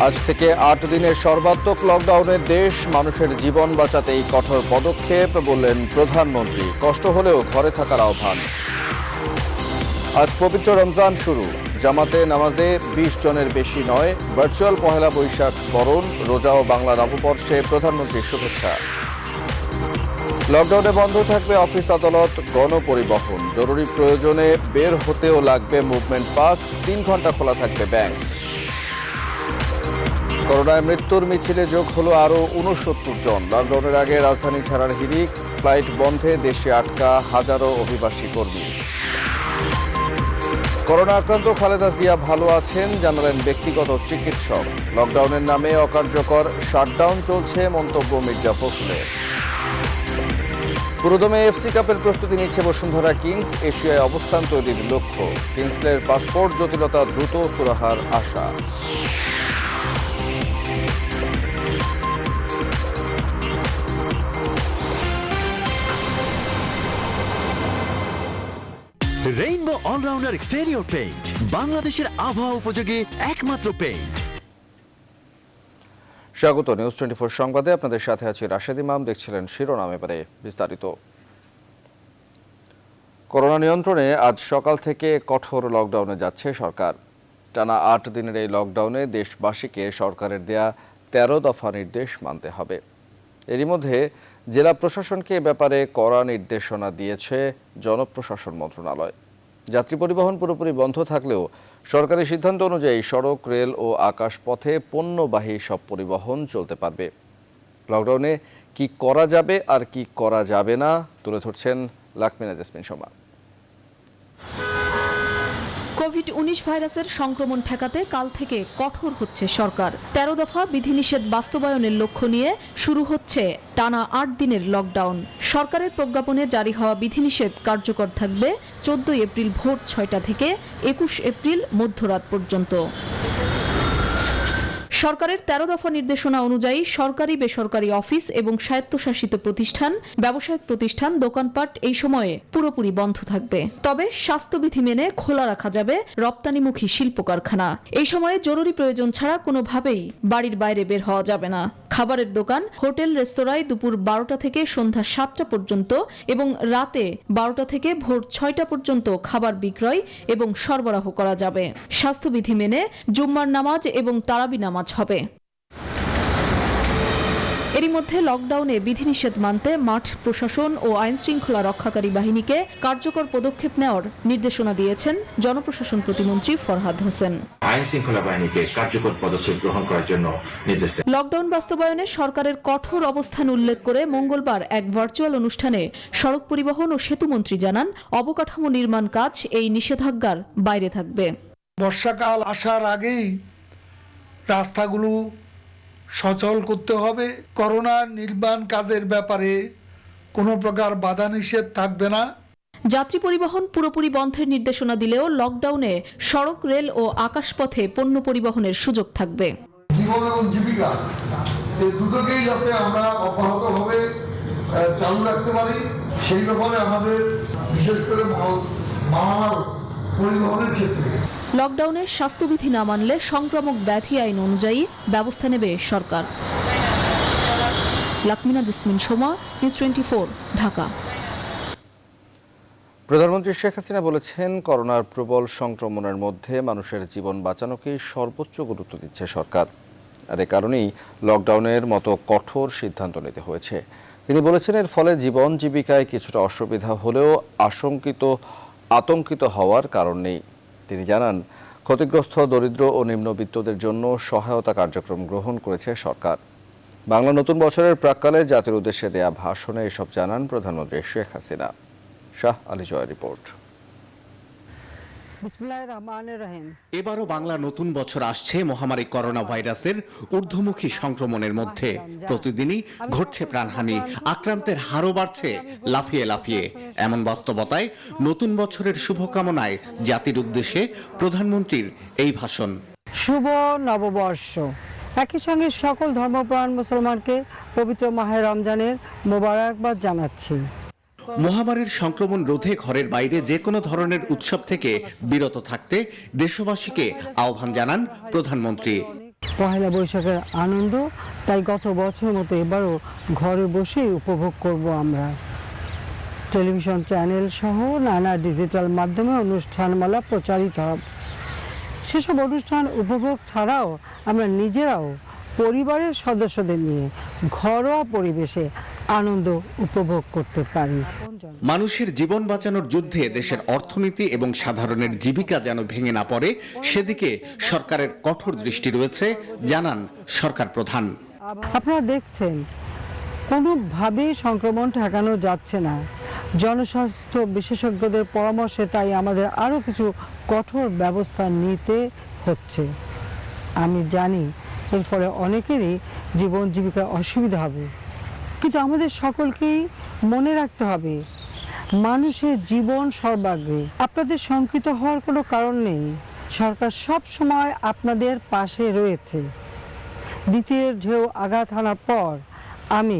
আজ থেকে ৮ দিনের সর্বাত্মক লকডাউনে দেশ মানুষের জীবন বাঁচাতে এই কঠোর পদক্ষেপ বললেন প্রধানমন্ত্রী। কষ্ট হলেও ঘরে থাকার আহ্বান। আজ পবিত্র রমজান শুরু। জামাতে নামাজে ২০ জনের বেশি নয়। ভার্চুয়াল পহেলা বৈশাখ বরণ। রোজা ও বাংলা নববর্ষে প্রধানমন্ত্রীর শুভেচ্ছা। লকডাউনে বন্ধ থাকবে অফিস আদালত, গণপরিবহন। জরুরি প্রয়োজনে বের হতেও লাগবে মুভমেন্ট পাস। ৩ ঘন্টা খোলা থাকবে ব্যাংক। করোনায় মৃত্যুর মিছিলে যোগ হলো আরও ৬৯ জন। লকডাউনের আগে রাজধানী ছাড়ার হিড়িক। ফ্লাইট বন্ধে দেশে আটকা হাজারো অভিবাসী কর্মী। করোনা আক্রান্ত খালেদা জিয়া ভালো আছেন জানালেন ব্যক্তিগত চিকিৎসক। লকডাউনের নামে অকার্যকর শাটডাউন চলছে মন্তব্য মির্জা ফখরুলের। পুরোদমে এফসি কাপের প্রস্তুতি নিচ্ছে বসুন্ধরা কিংস। এশিয়ায় অবস্থান তৈরির লক্ষ্য। কিংসলের পাসপোর্ট জটিলতা দ্রুত সুরাহার আশা। রেইনবো অলরাউন্ডার এক্সটেরিয়র পেইন্ট, বাংলাদেশের আবহাওয়া উপযোগী একমাত্র পেইন্ট। স্বাগত নিউজ 24 সংবাদে, আপনাদের সাথে আছি রাশেদ ইমাম। দেখছিলেন শিরোনাম, এবারে বিস্তারিত। করোনা নিয়ন্ত্রণে আজ সকাল থেকে কঠোর লকডাউনে যাচ্ছে সরকার। টানা ৮ দিনের এই লকডাউনে দেশবাসীকে সরকারের দেয়া ১৩ দফা নির্দেশ মানতে হবে। এরই মধ্যে জেলা প্রশাসনকে এ ব্যাপারে কড়া নির্দেশনা দিয়েছে জনপ্রশাসন মন্ত্রণালয়। যাত্রী পরিবহন পুরোপুরি বন্ধ থাকলেও সরকারি সিদ্ধান্ত অনুযায়ী সড়ক, রেল ও আকাশপথে পণ্যবাহী সব পরিবহন চলতে পারবে। লকডাউনে কি করা যাবে আর কি করা যাবে না তুলে ধরছেন লাকমিনা জেসমিন সোমা। কোভিড-১৯ ভাইরাসের সংক্রমণ ঠেকাতে কাল থেকে কঠোর হচ্ছে সরকার। ১৩ দফা বিধিনিষেধ বাস্তবায়নের লক্ষ্য নিয়ে শুরু হচ্ছে টানা ৮ দিনের লকডাউন। সরকারের প্রজ্ঞাপনে জারি হওয়া বিধিনিষেধ কার্যকর থাকবে ১৪ এপ্রিল ভোর ৬টা থেকে ২১ এপ্রিল মধ্যরাত পর্যন্ত। সরকারের ১৩ দফা নির্দেশনা অনুযায়ী সরকারি, বেসরকারি অফিস এবং স্বায়ত্তশাসিত প্রতিষ্ঠান, ব্যবসায়িক প্রতিষ্ঠান, দোকানপাট এই সময়ে পুরোপুরি বন্ধ থাকবে। তবে স্বাস্থ্যবিধি মেনে খোলা রাখা যাবে রপ্তানিমুখী শিল্প কারখানা। এই সময়ে জরুরি প্রয়োজন ছাড়া কোনোভাবেই বাড়ির বাইরে বের হওয়া যাবে না। খাবারের দোকান, হোটেল, রেস্তোরাঁয় দুপুর ১২টা থেকে সন্ধ্যা ৭টা পর্যন্ত এবং রাতে ১২টা থেকে ভোর ৬টা পর্যন্ত খাবার বিক্রয় এবং সরবরাহ করা যাবে। স্বাস্থ্যবিধি মেনে জুম্মার নামাজ এবং তারাবি নামাজ হবে। এরই মধ্যে লকডাউনে বিধিনিষেধ মানতে মাঠ প্রশাসন ও আইন শৃঙ্খলা রক্ষাকারী বাহিনীকে কার্যকর পদক্ষেপ নেওয়ার নির্দেশনা দিয়েছেন জনপ্রশাসন প্রতিমন্ত্রী ফরহাদ হোসেন। আইন শৃঙ্খলা বাহিনীকে কার্যকর পদক্ষেপ গ্রহণ করার জন্য নির্দেশ দেন। লকডাউন বাস্তবায়নে সরকারের কঠোর অবস্থান উল্লেখ করে মঙ্গলবার এক ভার্চুয়াল অনুষ্ঠানে সড়ক পরিবহন ও সেতুমন্ত্রী জানান, অবকাঠামো নির্মাণ কাজ এই নিষেধাজ্ঞার বাইরে থাকবে। বর্ষাকাল আসার আগেই রাস্তাগুলো সচল করতে হবে। করোনা নির্মাণ কাজের ব্যাপারে কোনো প্রকার বাধা নিষেধ থাকবে না। যাত্রী পরিবহন পুরোপুরি বন্ধের নির্দেশনা দিলেও লকডাউনে সড়ক, রেল ও আকাশপথে পণ্য পরিবহনের সুযোগ থাকবে। জীবন এবং জীবিকা এই দুটোকেই যাতে আমরা অব্যাহতভাবে চালু রাখতে পারি, সেই ব্যাপারে আমাদের বিশেষ করে মাল পরিবহনের ক্ষেত্রে লকডাউনে স্বাস্থ্যবিধি না মানলে সংক্রামক ব্যাধি আইন অনুযায়ী ব্যবস্থা নেবে সরকার। লাকমিনা জেসমিন সোমা, নিউজ 24, ঢাকা। প্রধানমন্ত্রী শেখ হাসিনা বলেছেন, করোনার প্রবল সংক্রমণের মধ্যে মানুষের জীবন বাঁচানোকেই সর্বোচ্চ গুরুত্ব দিচ্ছে সরকার। আর এ কারণেই লকডাউনের মতো কঠোর সিদ্ধান্ত নিতে হয়েছে। তিনি বলেছেন, এর ফলে জীবন জীবিকায় কিছুটা অসুবিধা হলেও আতঙ্কিত হওয়ার কারণ নেই। তিনি জানান, ক্ষতিগ্রস্ত দরিদ্র ও নিম্নবিত্তদের জন্য সহায়তা কার্যক্রম গ্রহণ করেছে সরকার। বাংলা নতুন বছরের প্রাক্কালে জাতির উদ্দেশ্যে দেয়া ভাষণে এসব জানান প্রধানমন্ত্রী শেখ হাসিনা। শাহ আলী জয়ের রিপোর্ট। এবারও বাংলা নতুন বছর আসছে মহামারী করোনা ভাইরাসের ঊর্ধ্বমুখী সংক্রমণের মধ্যে। প্রতিদিনই ঘটছে প্রাণহানি, আক্রান্তের হারও বাড়ছে লাফিয়ে লাফিয়ে। এমন বাস্তবতায় নতুন বছরের শুভকামনায় জাতির উদ্দেশ্যে প্রধানমন্ত্রীর এই ভাষণ। শুভ নববর্ষ। একই সঙ্গে সকল ধর্মপ্রাণ মুসলমানকে পবিত্র মাহে রমজানের মোবারকবাদ জানাচ্ছি। মহামারীর সংক্রমণ রোধে ঘরের বাইরে যে কোনো ধরনের উৎসব থেকে বিরত থাকতে দেশবাসীকে আহ্বান জানান প্রধানমন্ত্রী। পহেলা বৈশাখের আনন্দ, তাই গত বছরের মতো এবারও ঘরে বসেই উপভোগ করব আমরা। টেলিভিশন চ্যানেল সহ নানা ডিজিটাল মাধ্যমে অনুষ্ঠানমালা প্রচারিত হবে। সেসব অনুষ্ঠান উপভোগ ছাড়াও আমরা নিজেরাও পরিবারের সদস্যদের নিয়ে ঘরোয়া পরিবেশে আনন্দ উপভোগ করতে পারি। মানুষের জীবন বাঁচানোর যুদ্ধে দেশের অর্থনীতি এবং সাধারণের জীবিকা যেন ভেঙে না পড়ে সেদিকে সরকারের কঠোর দৃষ্টি রয়েছে, জানান সরকার প্রধান। আপনারা দেখছেন কোনোভাবেই সংক্রমণ ঠেকানো যাচ্ছে না। জনস্বাস্থ্য বিশেষজ্ঞদের পরামর্শে তাই আমাদের আরও কিছু কঠোর ব্যবস্থা নিতে হচ্ছে। আমি জানি এর ফলে অনেকেরই জীবন জীবিকার অসুবিধা হবে, কিন্তু আমাদের সকলকেই মনে রাখতে হবে মানুষের জীবন সর্বাগ্রে। আপনাদের শঙ্কিত হওয়ার কোনো কারণ নেই, সরকার সব সময় আপনাদের পাশে রয়েছে। দ্বিতীয় ঢেউ আঘাত হানার পর আমি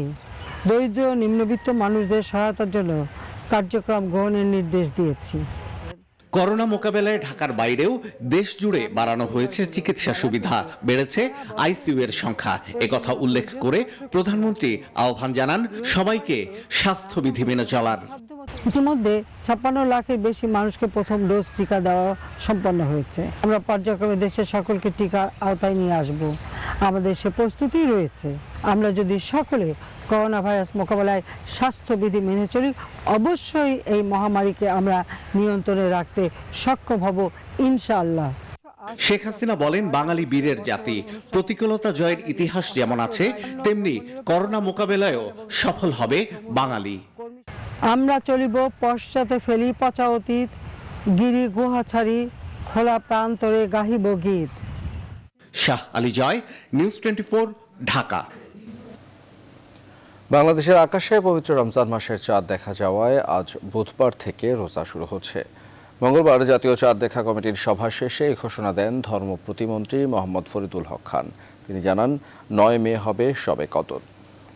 দরিদ্র নিম্নবিত্ত মানুষদের সহায়তার জন্য কার্যক্রম গ্রহণের নির্দেশ দিয়েছি। করোনা মোকাবেলায় ঢাকার বাইরেও দেশ জুড়ে বাড়ানো হয়েছে চিকিৎসা সুবিধা, বেড়েছে আইসিইউ এর সংখ্যা। একথা উল্লেখ করে প্রধানমন্ত্রী আহ্বান জানান সবাইকে স্বাস্থ্যবিধি মেনে চলার। ইতিমধ্যে 56 লাখের বেশি মানুষকে প্রথম ডোজ টিকা দেওয়া সম্পন্ন হয়েছে। আমরা পর্যায়ক্রমে দেশের সকলকে টিকার আওতায় নিয়ে আসব। আমাদের সে প্রস্তুতি রয়েছে। আমরা যদি সকলে করোনা ভাইরাস মোকাবেলায় স্বাস্থ্যবিধি মেনে চলি, অবশ্যই এই মহামারীকে আমরা নিয়ন্ত্রণে রাখতে সক্ষম হব ইনশাআল্লাহ। শেখ হাসিনা বলেন, বাঙালি বীরের জাতি, প্রতিকূলতা জয়ের ইতিহাস যেমন আছে তেমনি করোনা মোকাবেলায়ও সফল হবে বাঙালি। আমরা চলিব পশ্চাতে ফেলি পচা অতীত, গিরি গুহা ছাড়ি খোলা প্রান্তরে গাহিব গীত। শাহ আলী জয়, নিউজ 24, ঢাকা। বাংলাদেশের আকাশে পবিত্র রমজান মাসের চাঁদ দেখা যাওয়ায় আজ বুধবার থেকে রোজা শুরু হচ্ছে। মঙ্গলবার জাতীয় চাঁদ দেখা কমিটির সভা শেষে এই ঘোষণা দেন ধর্ম প্রতিমন্ত্রী মোহাম্মদ ফরিদুল হক খান। তিনি জানান 9 মে হবে শবে কদর।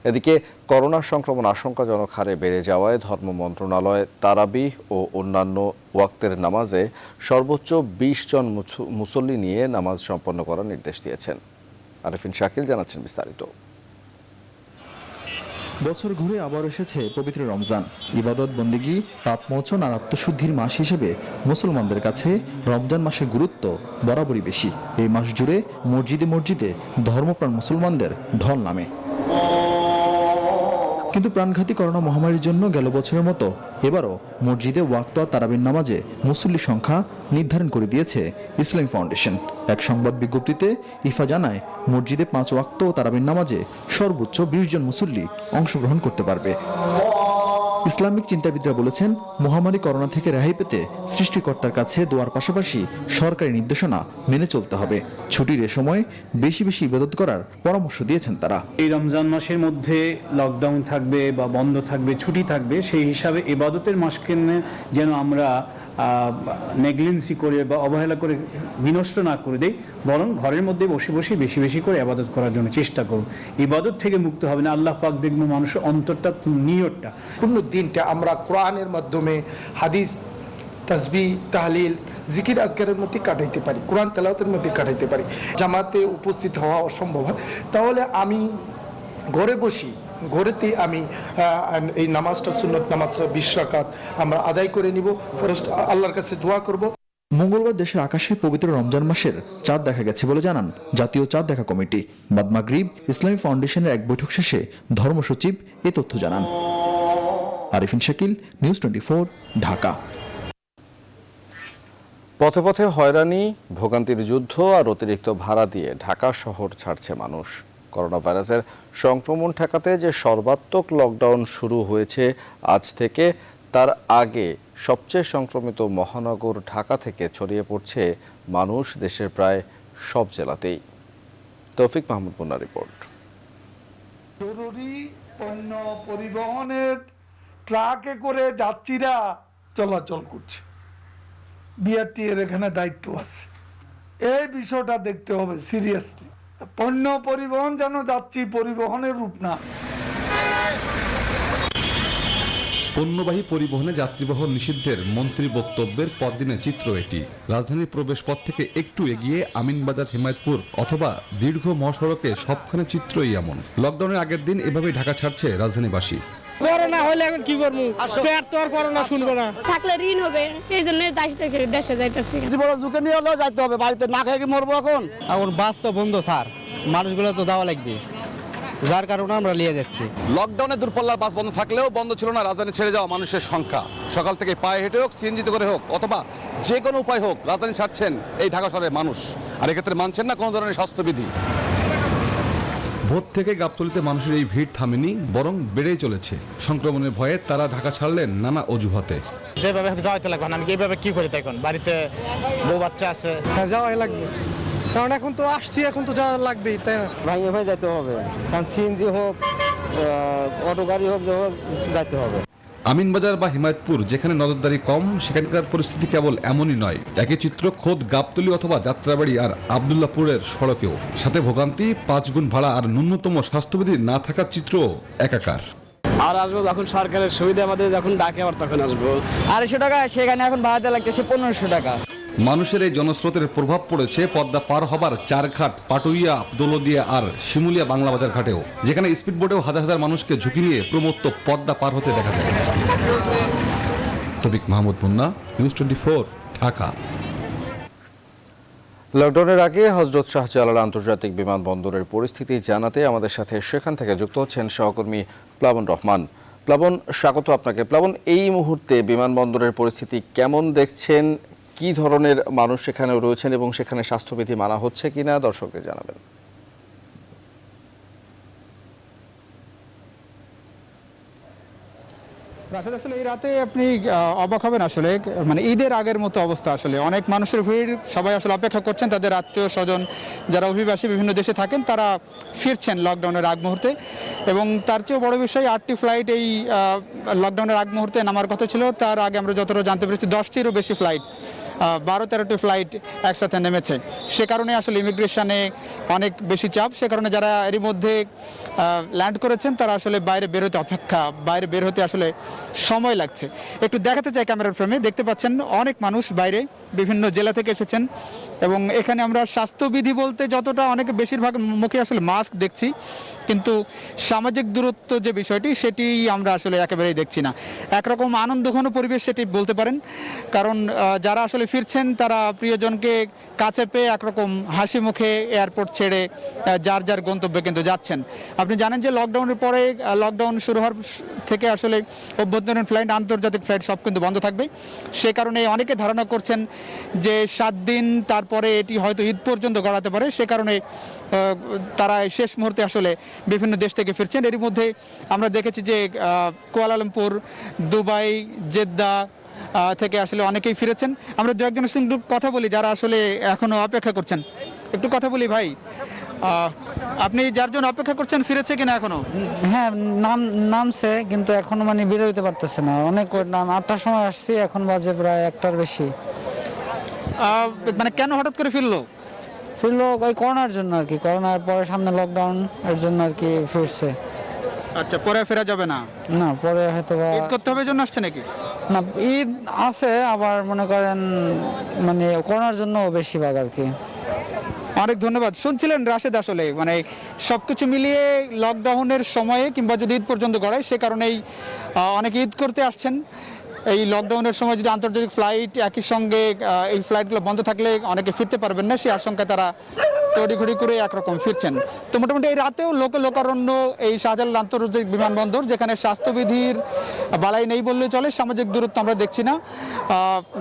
এদিকে করোনা সংক্রমণ আশঙ্কাজনক হারে বেড়ে যাওয়ায় ধর্ম মন্ত্রণালয় তারাবিহ ও অন্যান্য ওয়াক্তের নামাজে সর্বোচ্চ 20 জন মুসল্লি নিয়ে নামাজ সম্পন্ন করার নির্দেশ দিয়েছেন। আরিফিন শাকিল জানাচ্ছেন বিস্তারিত। বছর ঘুরে আবার এসেছে পবিত্র রমজান। ইবাদত বন্দেগী, পাপ মোচন আর আত্মশুদ্ধির মাস হিসেবে মুসলমানদের কাছে রমজান মাসের গুরুত্ব বরাবরই বেশি। এই মাস জুড়ে মসজিদে মসজিদে ধর্মপ্রাণ মুসলমানদের ঢল নামে। কিন্তু প্রাণঘাতী করোনা মহামারীর জন্য গেল বছরের মতো এবারও মসজিদে ওয়াক্ত আর তারাবির নামাজে মুসল্লির সংখ্যা নির্ধারণ করে দিয়েছে ইসলামী ফাউন্ডেশন। এক সংবাদ বিজ্ঞপ্তিতে ইফা জানায়, মসজিদে 5 ওয়াক্ত ও তারাবির নামাজে সর্বোচ্চ 20 জন মুসল্লি অংশগ্রহণ করতে পারবে। ইসলামিক চিন্তাবিদরা বলেছেন, মহামারী করোনা থেকে রেহাই পেতে সৃষ্টিকর্তার কাছে দোয়ার পাশাপাশি সরকারি নির্দেশনা মেনে চলতে হবে। ছুটির এ সময় বেশি বেশি ইবাদত করার পরামর্শ দিয়েছেন তারা। এই রমজান মাসের মধ্যে লকডাউন থাকবে বা বন্ধ থাকবে, ছুটি থাকবে, সেই হিসাবে ইবাদতের মাসকে যেন আমরা নেগলিজেন্সি করে বা অবহেলা করে বিনষ্ট না করে দেই, বরং ঘরের মধ্যে বসে বসে বেশি বেশি করে ইবাদত করার জন্য চেষ্টা করব। ইবাদত থেকে মুক্ত হবে না, আল্লাহ পাক দেখবে মানুষের অন্তরটা, নিয়তটা। পুরো দিনটা আমরা কোরআনের মাধ্যমে, হাদিস, তাসবিহ, তাহলিল, জিকির আজকারের মধ্যে কাটাইতে পারি, কোরআন তেলাওয়াতের মধ্যে কাটাইতে পারি। জামাতে উপস্থিত হওয়া অসম্ভব হয়, তাহলে আমি ঘরে বসি, ঘরেতে আমি এই নামাজটা, সুন্নত নামাজ 20 রাকাত আমরা আদায় করে নিব, ফার্স্ট আল্লাহর কাছে দোয়া করব। মঙ্গলবার দেশের আকাশে পবিত্র রমজান মাসের চাঁদ দেখা গেছে বলে জানান জাতীয় চাঁদ দেখা কমিটি। বাদ মাগরিব ইসলামী ফাউন্ডেশনের এক বৈঠক শেষে ধর্ম সচিব এ তথ্য জানান। আরিফিন শাকিল, নিউজ 24, ঢাকা। পথে পথে হয়রানি, ভোগান্তির যুদ্ধ আর অতিরিক্ত ভাড়া দিয়ে ঢাকা শহর ছাড়ছে মানুষ। করোনা ভাইরাসের সংক্রমণ ঠেকাতে যে সর্বাত্মক লকডাউন শুরু হয়েছে আজ থেকে, তার আগে সবচেয়ে সংক্রমিত মহানগর ঢাকা থেকে ছড়িয়ে পড়ছে মানুষ দেশের প্রায় সব জেলাতেই। তৌফিক মাহমুদ মুন্নার রিপোর্ট। জরুরি পণ্য পরিবহনের ট্রাকে করে যাত্রীরা চলাচল করছে, বিআরটি এর এখানে দায়িত্ব আছে। এই বিষয়টা দেখতে হবে সিরিয়াসলি। পণ্য পরিবহন যেন যাত্রী পরিবহনের রূপ না। পণ্যবাহী পরিবহনে যাত্রীবহন নিষিদ্ধের মন্ত্রীর বক্তব্যের পরদিনের চিত্র এটি। রাজধানীর প্রবেশ পথ থেকে একটু এগিয়ে আমিনবাজার হিমায়তপুর অথবা দীর্ঘ মহাসড়কে সবখানে চিত্রই এমন। লকডাউনের আগের দিন এভাবেই ঢাকা ছাড়ছে রাজধানীবাসী। করোনা হলে এখন কি করবো, তো আর করোনা শুনবো না, থাকলে ঋণ হবে, এই জন্য দেশে যাইতেছি। জীবন ঝুঁকি নিয়ে হলেও যাইতে হবে, বাড়িতে না খেয়ে কি মরবো এখন বাস তো বন্ধ স্যার, মানুষগুলো তো যাওয়া লাগবে, যার কারণে আমরা নিয়ে যাচ্ছি। লকডাউনে দূরপাল্লার বাস বন্ধ থাকলেও বন্ধ ছিল না রাজধানী ছেড়ে যাওয়া মানুষের সংখ্যা। সকাল থেকে পায়ে হেঁটে হোক, সিএনজিতে করে হোক অথবা যে কোনো উপায় হোক রাজধানী ছাড়ছেন এই ঢাকা শহরের মানুষ। আর এক্ষেত্রে মানছেন না কোনো ধরনের স্বাস্থ্যবিধি। ভোর থেকে গাবতলীতে মানুষের এই ভিড় থামেনি, বরং বেড়েই চলেছে। সংক্রমণের ভয়ে তারা ঢাকা ছাড়লেন নানা অজুহাতে। যেভাবে যাওয়াইতে লাগবে, আমি এইভাবে কি করি, এখন বাড়িতে বউ বাচ্চা আছে, যাওয়াই লাগবে, কারণ এখন তো আসছি, এখন তো যাওয়া লাগবেই, তাই না? ভাইয়ে ভাই যাইতে হবে, সিএনজি হোক, অটো গাড়ি হোক, যাইতে হবে। আমিনবাজার বা হিমায়তপুর যেখানে নজরদারি কম, সেখানকার পরিস্থিতি কেবল এমনই নয়। একই চিত্র খোদ গাবতলী অথবা যাত্রাবাড়ি আর আব্দুল্লাহপুরের সড়কেও। সাথে ভোগান্তি, 5 গুণ ভাড়া আর ন্যূনতম স্বাস্থ্যবিধি না থাকার চিত্র একাকার। আর আসবো যখন সরকারের সুবিধা আমাদের যখন ডাকে, আবার তখন আসবো। 250 টাকা, সেখানে এখন ভাড়াতে লাগতেছে 1500 টাকা। মানুষের এই জনস্রোতের প্রভাব পড়েছে পদ্মা পার হবার চারঘাট, পাটুইয়া, দৌলদিয়া আর শিমুলিয়া বাংলা বাজার ঘাটেও, যেখানে স্পিডবোটেও হাজার হাজার মানুষকে ঝুঁকি নিয়ে প্রমত্ত পদ্মা পার হতে দেখা যায়। তবিক মাহমুদ মুন্না, নিউজ 24, ঢাকা। লকডাউনের আগে হযরত শাহজালাল আন্তর্জাতিক বিমানবন্দরের পরিস্থিতি জানাতে আমাদের সাথে সেখান থেকে যুক্ত হচ্ছেন সহকর্মী প্লাবন রহমান। প্লাবন, স্বাগত আপনাকে। প্লাবন, এই মুহূর্তে বিমানবন্দরের পরিস্থিতি কেমন দেখছেন? কি ধরনের মানুষ সেখানে রয়েছেন এবং সেখানে স্বাস্থ্যবিধি মানা হচ্ছে কিনা দর্শকদের জানাবেন। আসলে এই রাতে আপনি অবাক হবেন, আসলে মানে ঈদের আগের মতো অবস্থা। আসলে অনেক মানুষের ভিড়, সবাই আসলে অপেক্ষা করছেন তাদের আত্মীয় স্বজন যারা অভিবাসী বিভিন্ন দেশে থাকেন তারা ফিরছেন লকডাউনের আগ মুহূর্তে। এবং তার চেয়েও বড় বিষয়, 8টি ফ্লাইট এই লকডাউনের আগ মুহূর্তে নামার কথা ছিল, তার আগে আমরা যতটা জানতে পেরেছি 10টিরও বেশি ফ্লাইট, 12-13টি ফ্লাইট একসাথে নেমেছে। সে কারণে আসলে ইমিগ্রেশনে অনেক বেশি চাপ। সে কারণে যারা এরই মধ্যে ল্যান্ড করেছেন তারা আসলে বাইরে বের হতে আসলে সময় লাগছে। একটু দেখাতে চাই ক্যামেরার ফ্রেমে, দেখতে পাচ্ছেন অনেক মানুষ বাইরে বিভিন্ন জেলা থেকে এসেছেন। এবং এখানে আমরা স্বাস্থ্যবিধি বলতে যতটা অনেকে বেশিরভাগ মুখে আসলে মাস্ক দেখছি, কিন্তু সামাজিক দূরত্ব যে বিষয়টি সেটি আমরা আসলে একেবারেই দেখছি না। একরকম আনন্দঘন পরিবেশ সেটি বলতে পারেন, কারণ যারা আসলে ফিরছেন তারা প্রিয়জনকে কাছে পেয়ে একরকম হাসি মুখে এয়ারপোর্ট ছেড়ে যার যার গন্তব্যে কিন্তু যাচ্ছেন। আপনি জানেন যে লকডাউনের পরে, লকডাউন শুরু হওয়ার থেকে আসলে অভ্যন্তরীণ ফ্লাইট, আন্তর্জাতিক ফ্লাইট সব কিন্তু বন্ধ থাকবে। সে কারণে অনেকে ধারণা করছেন যে 7 দিন তারপরে এটি হয়তো ঈদ পর্যন্ত গড়াতে পারে। সে কারণে তারা শেষ মুহূর্তে আসলে বিভিন্ন দেশ থেকে ফিরছেন। এর মধ্যে আমরা দেখেছি যে কুয়ালালামপুর, দুবাই, জেদ্দা থেকে আসলে অনেকেই ফিরেছেন। আমরা দু একজনের সঙ্গে কথা বলি যারা আসলে এখনো অপেক্ষা করছেন। একটু কথা বলি ভাই, আপনি যার জন্য অপেক্ষা করছেন ফিরেছে কিনা এখনো? হ্যাঁ, নামছে, কিন্তু এখনো মানে বের হইতে পারতেছে না। অনেক নাম, 8টার সময় আসছি, এখন বাজে প্রায় 1টার বেশি। মানে কেন হঠাৎ করে ফিরলো ওই করোনার জন্য আর কি, করোনার পরে সামনে লকডাউন, এর জন্য আর কি ফিরছে। আচ্ছা, পরে ফেরা যাবে না? না, পরে হয়তো ঈদ করতে হবে জন্য আসছে নাকি? না, ঈদ আছে, আবার মনে করেন মানে করোনার জন্য বেশিরভাগ আর কি। অনেক ধন্যবাদ। শুনছিলেন রাশেদ, আসলে মানে সবকিছু মিলিয়ে লকডাউনের সময়ে কিংবা যদি ঈদ পর্যন্ত গড়ায়, সে কারণেই অনেকে ঈদ করতে আসছেন। এই লকডাউনের সময় যদি আন্তর্জাতিক ফ্লাইট একই সঙ্গে এই ফ্লাইটগুলো বন্ধ থাকলে অনেকে ফিরতে পারবেন না, সেই আশঙ্কায় তারা তড়িঘড়ি করে একরকম ফিরছেন। তো মোটামুটি এই রাতেও লোকারণ্য এই শাহজালাল আন্তর্জাতিক বিমানবন্দর, যেখানে স্বাস্থ্যবিধির বালাই নেই বললে চলে, সামাজিক দূরত্ব আমরা দেখছি না।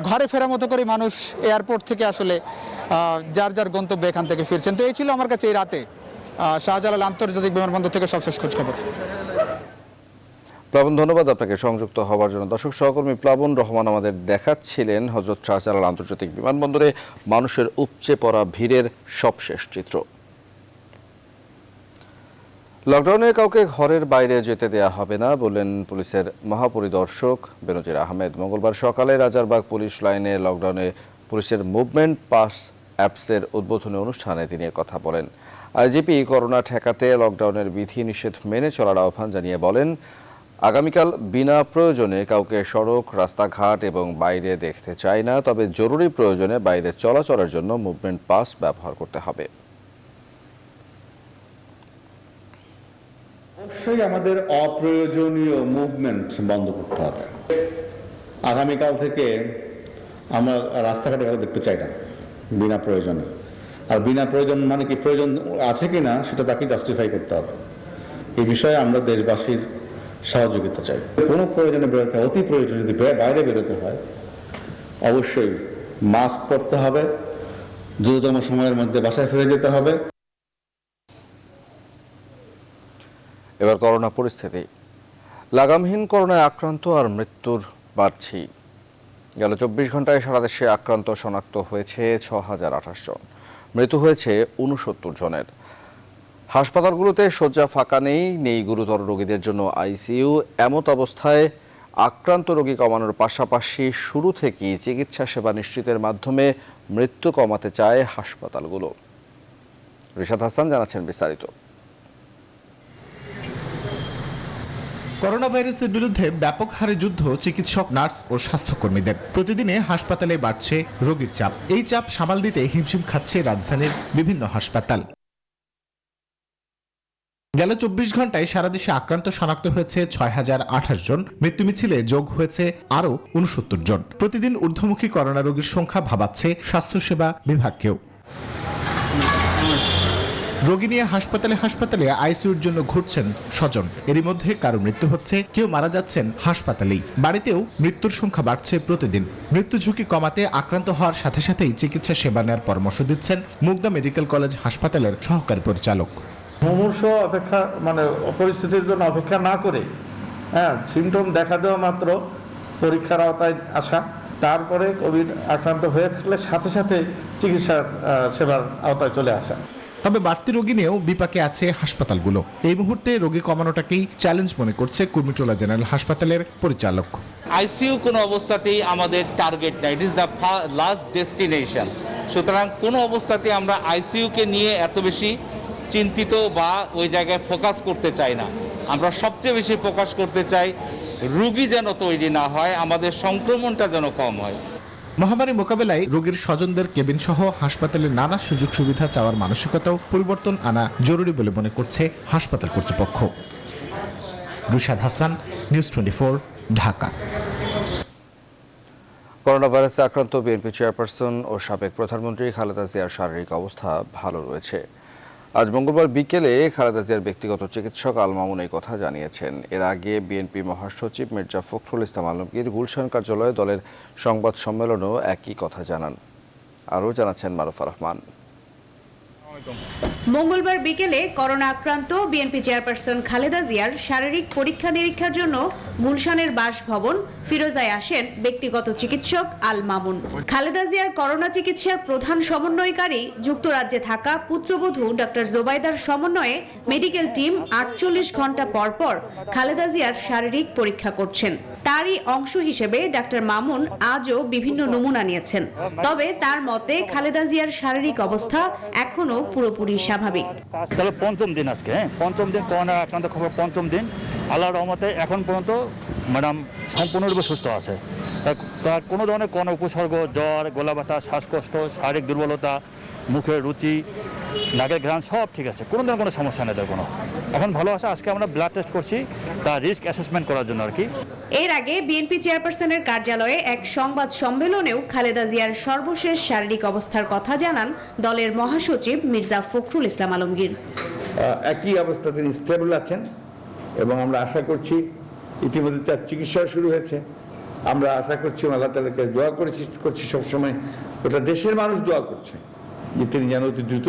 ঘরে ফেরার মতো করে মানুষ এয়ারপোর্ট থেকে আসলে যার যার গন্তব্যে এখান থেকে ফিরছেন। তো এই ছিল আমার কাছে এই রাতে শাহজালাল আন্তর্জাতিক বিমানবন্দর থেকে সবশেষ খোঁজখবর। প্লাবন, ধন্যবাদ আপনাকে সংযুক্ত হওয়ার জন্য। দর্শক, সহকর্মী প্লাবন রহমান আমাদের দেখাচ্ছিলেন হযরত শাহজালাল আন্তর্জাতিক বিমানবন্দরে মানুষের উপচে পড়া ভিড়ের সবশেষ চিত্র। লকডাউনে কাউকে ঘরের বাইরে যেতে দেয়া হবে না বললেন পুলিশের মহাপরিদর্শক বেনজির আহমেদ। মঙ্গলবার সকালে রাজারবাগ পুলিশ লাইনে লকডাউনে পুলিশের মুভমেন্ট পাস অ্যাপসের উদ্বোধনী অনুষ্ঠানে তিনি কথা বলেন। আইজিপি করোনা ঠেকাতে লকডাউনের বিধি নিষেধ মেনে চলার আহ্বান জানিয়ে বলেন, আগামীকাল বিনা প্রয়োজনে কাউকে সড়ক, রাস্তাঘাট এবং বাইরে দেখতে চায় না, তবে জরুরি প্রয়োজনে বাইরে চলাচলের জন্য মুভমেন্ট পাস ব্যবহার করতে হবে। অবশ্যই আমাদের অপ্রয়োজনীয় মুভমেন্ট বন্ধ করতে হবে। আগামীকাল থেকে আমরা রাস্তাঘাটে কাউকে দেখতে চাই না বিনা প্রয়োজনে। আর বিনা প্রয়োজন মানে কি, প্রয়োজন আছে কিনা সেটা তাকে জাস্টিফাই করতে হবে। এই বিষয়ে আমরা দেশবাসীর সহযোগিতা চাই। কোনো প্রয়োজনে বেরোতে হয়, অতি প্রয়োজন যদি বাইরে বেরোতে হয় অবশ্যই মাস্ক পরতে হবে, দ্রুততম সময়ের মধ্যে বাসায় ফিরে যেতে হবে। এবার করোনা পরিস্থিতি। লাগামহীন করোনায় আক্রান্ত আর মৃত্যুর বাড়ছে। গেল 24 ঘন্টায় সারা দেশে আক্রান্ত শনাক্ত হয়েছে 6028 জন, মৃত্যু হয়েছে 69 জনের। হাসপাতালগুলোতে শয্যা ফাঁকা নেই গুরুতর রোগীদের জন্য আইসিইউ। এমত অবস্থায় আক্রান্ত রোগী কমানোর পাশাপাশি শুরু থেকেই চিকিৎসা সেবা নিশ্চিতের মাধ্যমে মৃত্যু কমাতে চায় হাসপাতালগুলো। রিশাদ হাসান জানাচ্ছেন বিস্তারিত। করোনা ভাইরাসের বিরুদ্ধে ব্যাপক হারে যুদ্ধ চিকিৎসক, নার্স ও স্বাস্থ্যকর্মীদের। প্রতিদিনে হাসপাতালে বাড়ছে রোগীর চাপ। এই চাপ সামাল দিতে হিমশিম খাচ্ছে রাজধানীর বিভিন্ন হাসপাতাল। গেল 24 ঘন্টায় সারা দেশে আক্রান্ত শনাক্ত হয়েছে 6028 জন, মৃত্যু মিছিলে যোগ হয়েছে আরও 69 জন। প্রতিদিন ঊর্ধ্বমুখী করোনা রোগীর সংখ্যা ভাবাচ্ছে স্বাস্থ্যসেবা বিভাগকেও। রোগী নিয়ে হাসপাতালে আইসিইউর জন্য ঘুরছেন স্বজন। এরই মধ্যে কারো মৃত্যু হচ্ছে, কেউ মারা যাচ্ছেন হাসপাতালেই। বাড়িতেও মৃত্যুর সংখ্যা বাড়ছে প্রতিদিন। মৃত্যু ঝুঁকি কমাতে আক্রান্ত হওয়ার সাথে সাথেই চিকিৎসা সেবা নেওয়ার পরামর্শ দিচ্ছেন মুগদা মেডিকেল কলেজ হাসপাতালের সহকারী পরিচালক। মুমূর্ষ অপেক্ষা পরিস্থিতির জন্য অপেক্ষা না করে সিমটম দেখা দেওয়া মাত্র পরীক্ষার আওতায় আসা, তারপরে কোভিড আক্রান্ত হয়ে থাকলে সাথে সাথে চিকিৎসার সেবার আওতায় চলে আসা। তবে বাড়তি রোগী নিয়েও বিপাকে আছে হাসপাতালগুলো। এই মুহূর্তে রোগী কমানোটাকেই চ্যালেঞ্জ মনে করছে কুর্মিটোলা জেনারেল হাসপাতালের পরিচালক। আইসিইউ কোনো অবস্থাতেই আমাদের টার্গেট না, it is the last destination. সুতরাং কোনো অবস্থাতেই আমরা আইসিইউকে নিয়ে এত বেশি চিন্তিত বা ওই জায়গায় ফোকাস করতে চাই না। আমরা সবচেয়ে বেশি ফোকাস করতে চাই রোগী যেন তৈরি না হয়, আমাদের সংক্রমণটা যেন কম হয়। মহামারী মোকাবেলায় রোগীর স্বজনদের কেবিন সহ হাসপাতালের নানা সুযোগ সুবিধা চাওয়ার মানসিকতাও পরিবর্তন আনা জরুরি বলে মনে করছে হাসপাতাল কর্তৃপক্ষ। রিশাদ হাসান, নিউজ 24, ঢাকা। করোনা ভাইরাসে আক্রান্ত বিএনপি চেয়ারপারসন ও সাবেক প্রধানমন্ত্রী খালেদা জিয়ার শারীরিক অবস্থা ভালো রয়েছে। আজ মঙ্গলবার বিকেলে খালেদা জিয়ার ব্যক্তিগত চিকিৎসক আল মামুন এই কথা জানিয়েছেন। এর আগে বিএনপি মহাসচিব মির্জা ফখরুল ইসলাম আলমগীর গুলশান কার্যালয়ে দলের সংবাদ সম্মেলনেও একই কথা জানান। আরও জানাচ্ছেন মারুফা রহমান। মঙ্গলবার বিকেলে করোনা আক্রান্ত বিএনপি চেয়ারপারসন খালেদা জিয়ার শারীরিক পরীক্ষা নিরীক্ষার জন্য গুলশানের বাসভবন ফিরোজায় আসেন ব্যক্তিগত চিকিৎসক আল মামুন। খালেদা জিয়ার করোনা চিকিৎসার প্রধান সমন্বয়কারী যুক্তরাজ্যে থাকা পুত্রবধূ ডক্টর জোবাইদার সমন্বয়ে মেডিকেল টিম 48 ঘন্টা পর পর খালেদা জিয়ার শারীরিক পরীক্ষা করছেন। তারই অংশ হিসেবে ডাক্তার মামুন আজও বিভিন্ন নমুনা নিয়েছেন। তবে তার মতে খালেদা জিয়ার শারীরিক অবস্থা এখনো পুরোপুরি স্বাভাবিক। তাহলে পঞ্চম দিন আজকে, পঞ্চম দিন করোনা আক্রান্ত খবর, পঞ্চম দিন। আল্লাহর রহমতে এখন পর্যন্ত ম্যাডাম সম্পূর্ণরূপে সুস্থ আছে। তার কোনো ধরনের কোনো উপসর্গ, জ্বর, গলা ব্যথা, শ্বাসকষ্ট, শারীরিক দুর্বলতা, মুখের রুচি, নাকের ঘ্রাণ সব ঠিক আছে, কোনো ধরনের কোনো সমস্যা নেই। তার কোনো এখন ভালো আছে। আজকে আমরা ব্লাড টেস্ট করছি তার রিস্ক অ্যাসেসমেন্ট করার জন্য আর কি। এর আগে বিএনপি চেয়ারপারসনের কার্যালয়ে এক সংবাদ সম্মেলনেও খালেদা জিয়ার সর্বশেষ শারীরিক অবস্থার কথা জানান দলের মহাসচিব মির্জা ফখরুল ইসলাম আলমগীর। একই অবস্থা তিনি স্টেবল আছেন এবং আমরা আশা করছি ইতিমধ্যে তার চিকিৎসা শুরু হয়েছে। আমরা আশা করছি আল্লাহ তাআলাকে দোয়া করছি সবসময়, ওটা দেশের মানুষ দোয়া করছে যে তিনি যেন অতি দ্রুত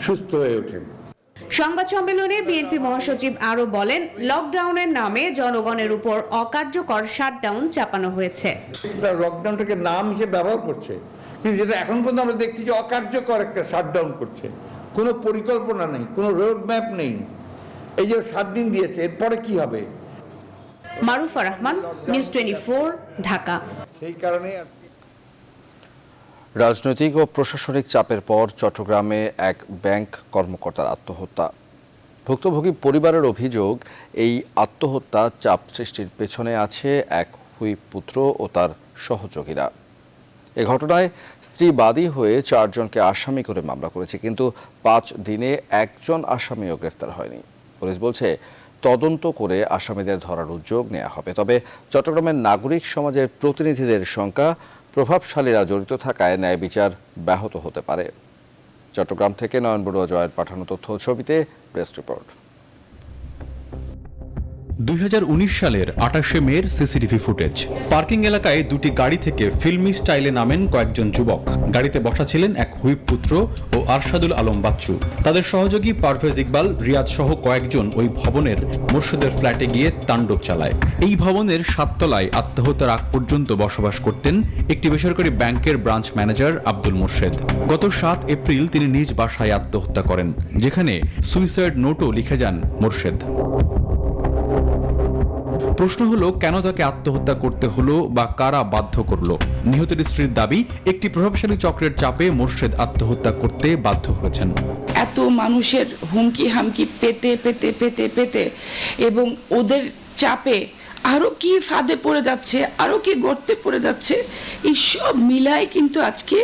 সুস্থ হয়ে ওঠেন। সংবাদ সম্মেলনে বিএনপি মহাসচিব আরো বলেন, লকডাউনের নামে জনগণের উপর অকার্যকর শাটডাউন চাপানো হয়েছে। লকডাউনটাকে নাম হিসেবে ব্যবহার করছে, কিন্তু যেটা এখন পর্যন্ত আমরা দেখছি যে অকার্যকর একটা শাটডাউন করছে। কোনো পরিকল্পনা নেই, কোনো রোড ম্যাপ নেই। এই যে 7 দিন দিয়েছে, এরপরে কি হবে? মারুফা রহমান, নিউজ 24, ঢাকা। সেই কারণে রাজনৈতিক ও প্রশাসনিক চাপের পর চট্টগ্রামে এক ব্যাংক কর্মকর্তার আত্মহত্যা। ভুক্তভোগী পরিবারের অভিযোগ, এই আত্মহত্যা চাপ সৃষ্টির পেছনে আছে এক হুইপ পুত্র ও তার সহযোগীরা। এ ঘটনায় স্ত্রী বাদী হয়ে 4 জনকে আসামি করে মামলা করেছে, কিন্তু 5 দিনে একজন আসামিও গ্রেফতার হয়নি। পুলিশ বলছে তদন্ত করে আসামিদের ধরার উদ্যোগ নেওয়া হবে। তবে চট্টগ্রামের নাগরিক সমাজের প্রতিনিধিদের শঙ্কা, প্রভাবশালীরা জড়িত থাকায় ন্যায় বিচার ব্যাহত হতে পারে। চট্টগ্রাম থেকে নয়ন বড়ুয়া জয়ের পাঠানো তথ্য ছবিতে প্রেস রিপোর্ট। 2019 সালের 28শে মের সিসিটিভি ফুটেজ। পার্কিং এলাকায় দুটি গাড়ি থেকে ফিল্মি স্টাইলে নামেন কয়েকজন যুবক। গাড়িতে বসা ছিলেন এক হুইপ পুত্র ও আরশাদুল আলম বাচ্চু। তাদের সহযোগী পারভেজ ইকবাল, রিয়াদ সহ কয়েকজন ওই ভবনের মোর্শেদের ফ্ল্যাটে গিয়ে তাণ্ডব চালায়। এই ভবনের 7 তলায় আত্মহত্যার আগ পর্যন্ত বসবাস করতেন একটি বেসরকারি ব্যাংকের ব্রাঞ্চ ম্যানেজার আব্দুল মোর্শেদ। গত 7 এপ্রিল তিনি নিজ বাসায় আত্মহত্যা করেন, যেখানে সুইসাইড নোটও লিখে যান মোর্শেদ। প্রশ্ন হলো, কেন তাকে আত্মহত্যা করতে হলো বা কারা বাধ্য করলো? নিহতের স্ত্রীর দাবি, একটি প্রভাবশালী চক্রের চাপে মোর্শেদ আত্মহত্যা করতে বাধ্য হয়েছেন। এত মানুষের হুমকি হামকি পেতে পেতে পেতে পেতে এবং ওদের চাপে আরো কি ফাঁদে পড়ে যাচ্ছে, আরো কি গর্তে পড়ে যাচ্ছে, এই সব মিলাই কিন্তু আজকে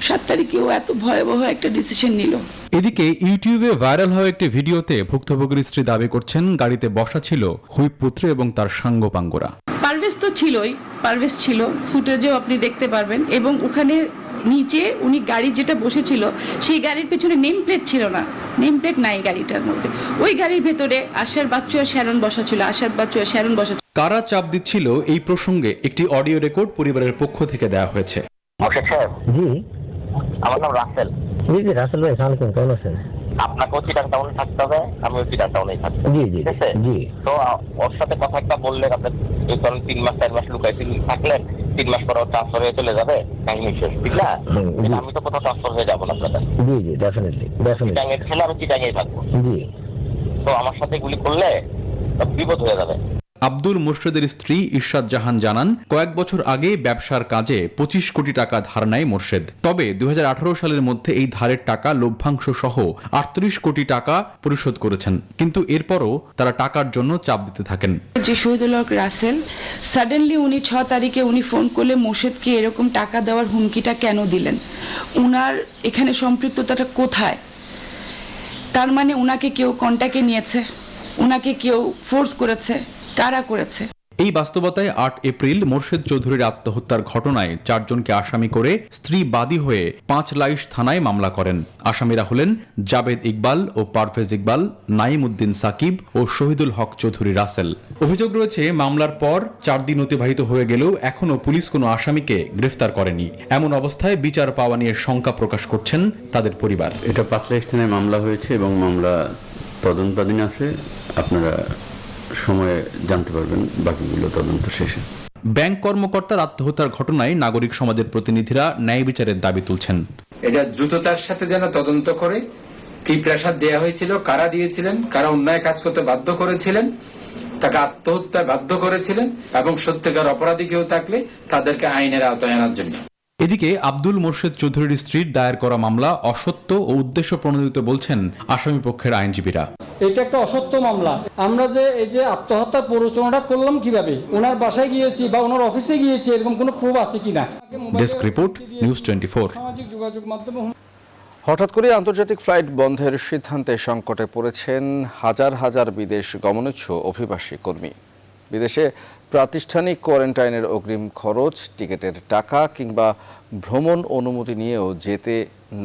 7 তারিখেও এত ভয়াবহ একটা ডিসিশন নিল। এদিকে ইউটিউবে ভাইরাল হওয়া একটি ভিডিওতে ভুক্তভোগীর স্ত্রী দাবি করছেন গাড়িতে বসা ছিল হুইপ পুত্র এবং তার সাঙ্গপাঙ্গরা। পারভেজ তো ছিলই, পারভেজ ছিল, ফুটেজেও আপনি দেখতে পারবেন। এবং ওখানে নিচে উনি গাড়ি যেটা বসেছিল সেই গাড়ির পেছনে নেম প্লেট ছিল না, নেম প্লেট নাই গাড়িটার মধ্যে। ওই গাড়ির ভেতরে আশার বাচ্চু আর শ্যারন বসা ছিল, আশাদ বাচ্চু আর শ্যারন বসা ছিল। কারা চাপ দিচ্ছিল এই প্রসঙ্গে একটি অডিও রেকর্ড পরিবারের পক্ষ থেকে দেওয়া হয়েছে। জি, আমার নাম রাসেল। জি জি, রাসেল ভাই, সালাম আলাইকুম, কেমন আছেন? আপনাকেও চিটাং টাউনে থাকতে হবে, আমিও চিটাং টাউনেই থাকতে হবে। জি জি জি। তো ওর সাথে কথা একটা বললেন, আপনার এই ধরেন 3 মাস 4 মাস লুকাইতে থাকলেন, 3 মাস পরে ট্রান্সফার হয়ে চলে যাবে, কাহিনী শেষ, ঠিক না? আমি তো কোথাও ট্রান্সফার হয়ে যাবো না আপনাদের। জি জি, ডেফিনেটলি ডেফিনেটলি। চিটাং এর ছেলে, আমি চিটাংয়েই থাকবো। জি। তো আমার সাথে এগুলি করলে বিপদ হয়ে যাবে। আব্দুল মোর্শেদের স্ত্রী ইরশাদ জাহান জানান, কয়েক বছর আগে ব্যবসার কাজে 25 কোটি টাকা ধার নেয় মোর্শেদ। তবে 2018 সালের মধ্যে এই ধারের টাকা লভ্যাংশ সহ 38 কোটি টাকা পরিশোধ করেছেন, কিন্তু এরপরও তারা টাকার জন্য চাপ দিতে থাকেন। যে শহীদুল হক রাসেল, সাডেনলি উনি 6 তারিখে উনি ফোন করলে মোর্শেদকে এরকম টাকা দেওয়ার হুমকিটা কেন দিলেন, উনার এখানে সম্পৃক্ততাটা কোথায়? তার মানে উনাকে কেউ কন্ট্যাক্টে নিয়েছে, উনাকে কেউ ফোর্স করেছে, কারা করেছে? এই বাস্তবতায় 8 এপ্রিল মোর্শেদ চৌধুরীর আত্মহত্যার ঘটনায় 4 জনকে আসামি করে স্ত্রী বাদী হয়ে 5 লাইশ থানায় মামলা করেন। আসামিরা হলেন জাবেদ ইকবাল ও পারভেজ ইকবাল, নাইম উদ্দিন সাকিব ও শহীদুল হক চৌধুরী রাসেল। অভিযোগ রয়েছে, মামলার পর 4 দিন অতিবাহিত হয়ে গেলেও এখনও পুলিশ কোনো আসামিকে গ্রেফতার করেনি। এমন অবস্থায় বিচার পাওয়া নিয়ে শঙ্কা প্রকাশ করছেন তাদের পরিবার। এটা 5 লাইশ থানায় মামলা হয়েছে এবং মামলা তদন্তাধীন আছে। আপনারা সময়ে জানতে পারবেন বাকিগুলো তদন্ত শেষে। ব্যাংক কর্মকর্তার আত্মহত্যার ঘটনায় নাগরিক সমাজের প্রতিনিধিরা ন্যায় বিচারের দাবি তুলছেন। এটা দ্রুততার সাথে যেন তদন্ত করে কি প্রেসার দেওয়া হয়েছিল, কারা দিয়েছিলেন, কারা অন্যায় কাজ করতে বাধ্য করেছিলেন, তাকে আত্মহত্যায় বাধ্য করেছিলেন, এবং সত্যিকার অপরাধী কেউ থাকলে তাদেরকে আইনের আওতায় আনার জন্য। এদিকে আব্দুল মোর্শেদ চৌধুরীর স্ত্রীর দায়ের করা মামলা অসত্য ও উদ্দেশ্য প্রণোদিত বলছেন আসামি পক্ষের আইনজীবীরা। এটা একটা অসত্য মামলা। আমরা যে এই যে আত্মহত্যার প্ররোচনাটা করলাম কিভাবে, ওনার বাসায় গিয়েছি বা ওনার অফিসে গিয়েছি, এরকম কোনো প্রুফ আছে কিনা? Desk report, news 24। সামাজিক যোগাযোগ মাধ্যমে হঠাৎ করে আন্তর্জাতিক ফ্লাইট বন্ধের সিদ্ধান্তে সংকটে পড়েছেন হাজার হাজার বিদেশ গমনেচ্ছু অভিবাসী কর্মী। বিদেশে প্রাতিষ্ঠানিক কোয়ারেন্টাইনের অগ্রিম খরচ, টিকিটের টাকা কিংবা ভ্রমণ অনুমতি নিয়েও যেতে